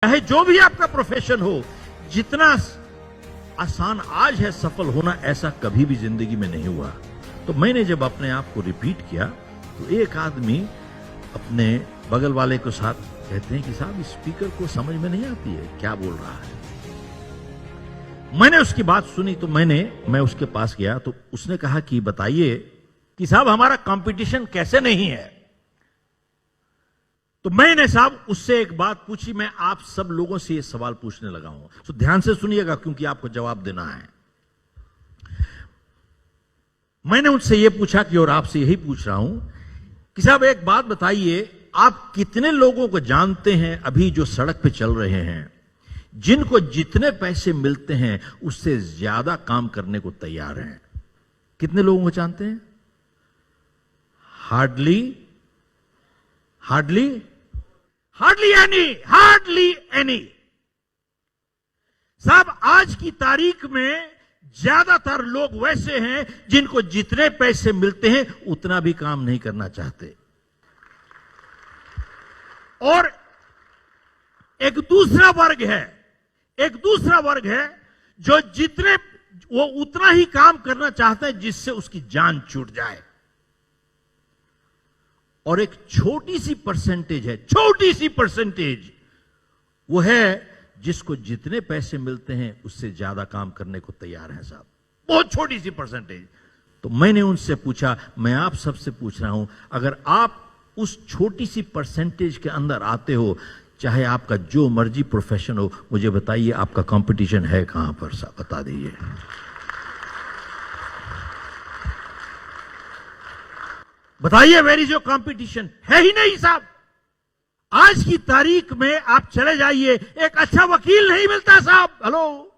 चाहे जो भी आपका प्रोफेशन हो, जितना आसान आज है सफल होना, ऐसा कभी भी जिंदगी में नहीं हुआ। तो मैंने जब अपने आप को रिपीट किया तो एक आदमी अपने बगल वाले के साथ कहते हैं कि साहब स्पीकर को समझ में नहीं आती है क्या बोल रहा है। मैंने उसकी बात सुनी तो मैं उसके पास गया तो उसने कहा कि बताइए कि साहब हमारा कंपटीशन कैसे नहीं है। तो मैंने साहब उससे एक बात पूछी, मैं आप सब लोगों से ये सवाल पूछने लगा हूं, तो ध्यान से सुनिएगा क्योंकि आपको जवाब देना है। मैंने उनसे ये पूछा कि और आपसे यही पूछ रहा हूं कि साहब एक बात बताइए, आप कितने लोगों को जानते हैं अभी जो सड़क पे चल रहे हैं, जिनको जितने पैसे मिलते हैं उससे ज्यादा काम करने को तैयार हैं? कितने लोगों को जानते हैं? Hardly any. साहब आज की तारीख में ज्यादातर लोग वैसे हैं जिनको जितने पैसे मिलते हैं उतना भी काम नहीं करना चाहते, और एक दूसरा वर्ग है जो वो उतना ही काम करना चाहते हैं जिससे उसकी जान छूट जाए, और एक छोटी सी परसेंटेज वो है जिसको जितने पैसे मिलते हैं उससे ज्यादा काम करने को तैयार है साहब, बहुत छोटी सी परसेंटेज। तो मैंने उनसे पूछा, मैं आप सबसे पूछ रहा हूं, अगर आप उस छोटी सी परसेंटेज के अंदर आते हो, चाहे आपका जो मर्जी प्रोफेशन हो, मुझे बताइए आपका कंपटीशन है कहां पर साहब, बता दीजिए। बताइए वेयर इज योर कंपटीशन? है ही नहीं साहब। आज की तारीख में आप चले जाइए, एक अच्छा वकील नहीं मिलता साहब, हेलो,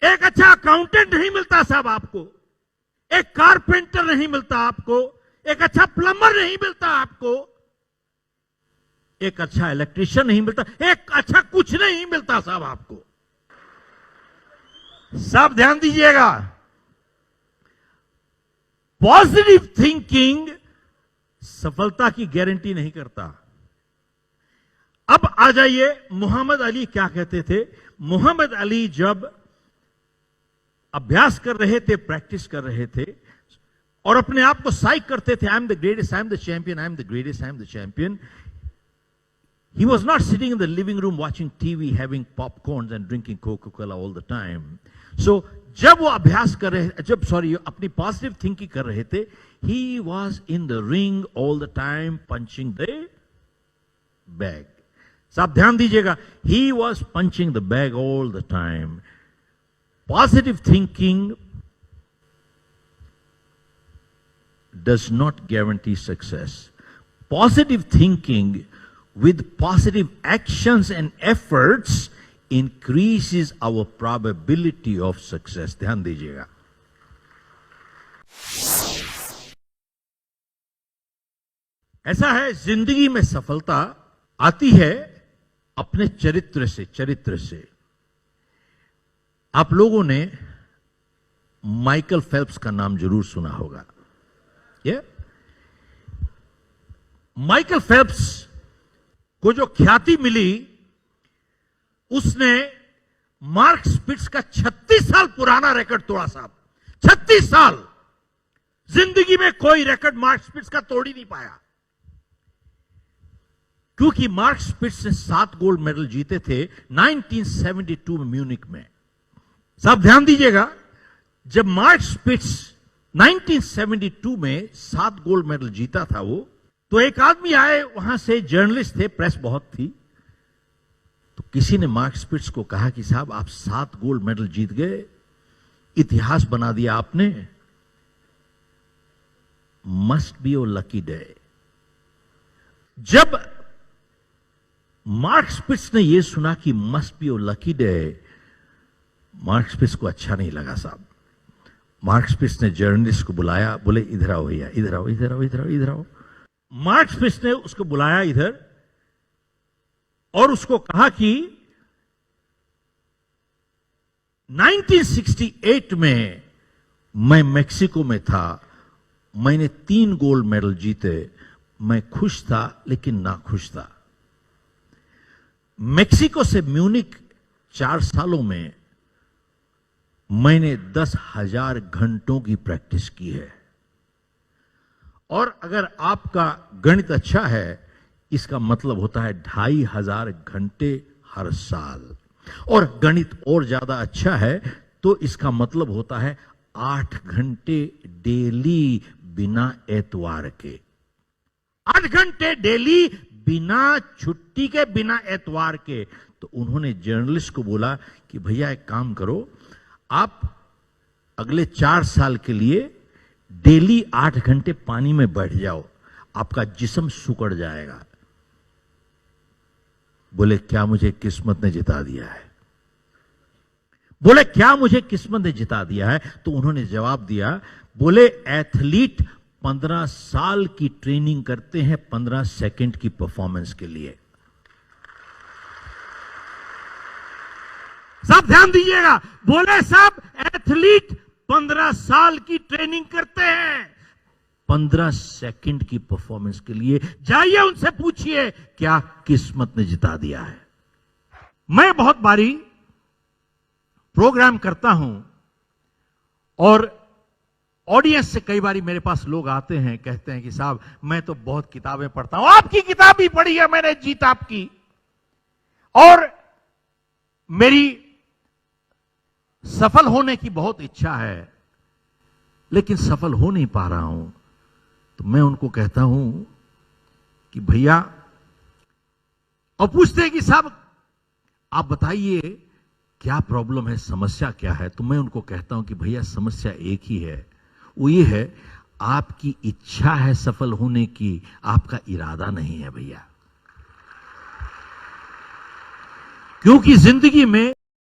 एक अच्छा अकाउंटेंट नहीं मिलता साहब आपको, एक कारपेंटर नहीं मिलता आपको, एक अच्छा प्लम्बर नहीं मिलता आपको, एक अच्छा इलेक्ट्रीशियन नहीं मिलता, एक अच्छा कुछ नहीं मिलता साहब आपको। सब ध्यान दीजिएगा, पॉजिटिव थिंकिंग सफलता की गारंटी नहीं करता। अब आ जाइए, मोहम्मद अली क्या कहते थे? मोहम्मद अली जब अभ्यास कर रहे थे, प्रैक्टिस कर रहे थे और अपने आप को साइक करते थे, I am the greatest, I am the champion, I am the greatest, I am the champion. He was not sitting in the living room watching TV, having popcorns and drinking Coca-Cola all the time. So, जब वो अभ्यास कर रहे, अपनी positive thinking कर रहे थे, he was in the ring all the time punching the bag. साहब ध्यान दीजिएगा, he was punching the bag all the time. Positive thinking does not guarantee success. Positive thinking with positive actions and efforts increases our probability of success. ध्यान दीजिएगा। ऐसा है, जिंदगी में सफलता आती है अपने चरित्र से। आप लोगों ने माइकल फेल्प्स का नाम जरूर सुना होगा। माइकल फेल्प्स को जो ख्याति मिली, उसने मार्क स्पिट्स का 36 साल पुराना रिकॉर्ड तोड़ा साहब। 36 साल जिंदगी में कोई रिकॉर्ड मार्क स्पिट्स का तोड़ ही नहीं पाया, क्योंकि मार्क स्पिट्स ने 7 गोल्ड मेडल जीते थे 1972 में म्यूनिक में। साहब ध्यान दीजिएगा, जब मार्क स्पिट्स 1972 में 7 गोल्ड मेडल जीता था वो, तो एक आदमी आए, वहां से जर्नलिस्ट थे, प्रेस बहुत थी, तो किसी ने मार्क स्पिट्स को कहा कि साहब आप 7 गोल्ड मेडल जीत गए, इतिहास बना दिया आपने, must be your lucky day. जब मार्क स्पिट्स ने यह सुना कि must be your lucky day, Mark Spitz को अच्छा नहीं लगा साहब। मार्क स्पिट्स ने जर्नलिस्ट को बुलाया, बोले इधर आओ भैया, इधर आओ। मार्क स्पिट्स ने उसको बुलाया इधर और उसको कहा कि 1968 में मैं मेक्सिको में था, मैंने 3 गोल्ड मेडल जीते, मैं खुश था लेकिन नाखुश था। मेक्सिको से म्यूनिक 4 सालों में मैंने 10,000 घंटों की प्रैक्टिस की है। और अगर आपका गणित अच्छा है, इसका मतलब होता है 2,500 घंटे हर साल। और गणित और ज्यादा अच्छा है तो इसका मतलब होता है 8 घंटे डेली बिना एतवार के। 8 घंटे डेली बिना छुट्टी के, बिना एतवार के। तो उन्होंने जर्नलिस्ट को बोला कि भैया एक काम करो, आप अगले 4 साल के लिए डेली 8 घंटे पानी में बैठ जाओ, आपका जिस्म सुकड़ जाएगा। बोले क्या मुझे किस्मत ने जिता दिया है? बोले क्या मुझे किस्मत ने जिता दिया है? तो उन्होंने जवाब दिया, बोले एथलीट 15 साल की ट्रेनिंग करते हैं 15 सेकंड की परफॉर्मेंस के लिए। सब ध्यान दीजिएगा, बोले साहब एथलीट 15 साल की ट्रेनिंग करते हैं 15 सेकंड की परफॉर्मेंस के लिए। जाइए उनसे पूछिए क्या किस्मत ने जिता दिया है। मैं बहुत बारी प्रोग्राम करता हूं और ऑडियंस से कई बारी मेरे पास लोग आते हैं, कहते हैं कि साहब मैं तो बहुत किताबें पढ़ता हूं, आपकी किताब भी पढ़ी है मैंने, जीत आपकी, और मेरी सफल होने की बहुत इच्छा है लेकिन सफल हो नहीं पा रहा हूं। तो मैं उनको कहता हूं कि भैया, और पूछते हैं कि साहब आप बताइए क्या प्रॉब्लम है, समस्या क्या है? तो मैं उनको कहता हूं कि भैया समस्या एक ही है, वो ये है आपकी इच्छा है सफल होने की, आपका इरादा नहीं है भैया। क्योंकि जिंदगी में